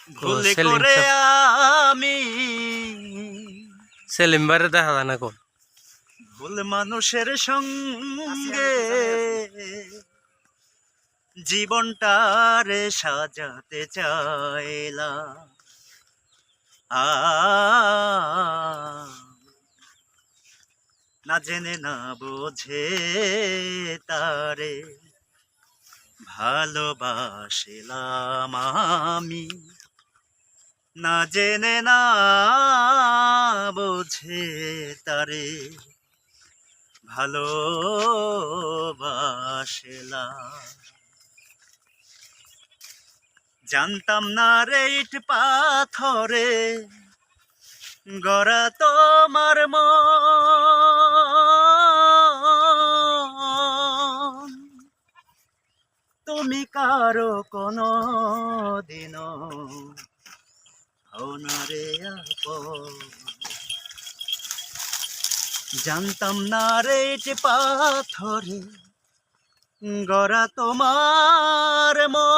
ভুল সেলিম করে সাহেব আমি সেলিম ভাইরে দেখা যায় না কোন ভুল মানুষের সঙ্গে জীবনটারে সাজাতে চাইলাম। আ না জেনে না বোঝে তারে ভালোবাসিলাম আমি, না জেনে না বোঝে তারে ভালোবাসিলাম। জানতাম না রে ইট পাথরে গড়া তোমার মন, তুমি কারো কোনো দিনও হও না রে আপন। জানতাম না রে ইট পাথরে গড়া তোমার মন,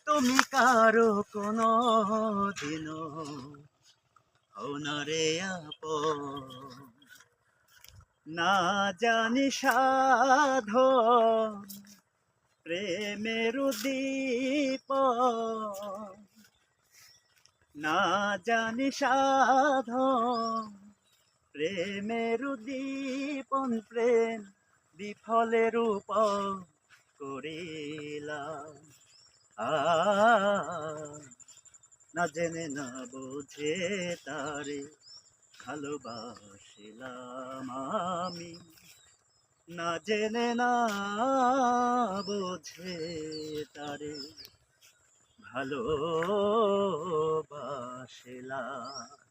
তুমি কারো কোনো দিনও হও না রে আপন। না জানি সাধন প্রেমের উদ্দীপন, না জানি সাধন প্রেমের উদ্দীপন, প্রেম বিফলের উপর করিলাম। না জেনে না বোঝে তারে ভালোবাসিলাম আমি, না জেনে না বোঝে তারে ভালোবাসিলাম।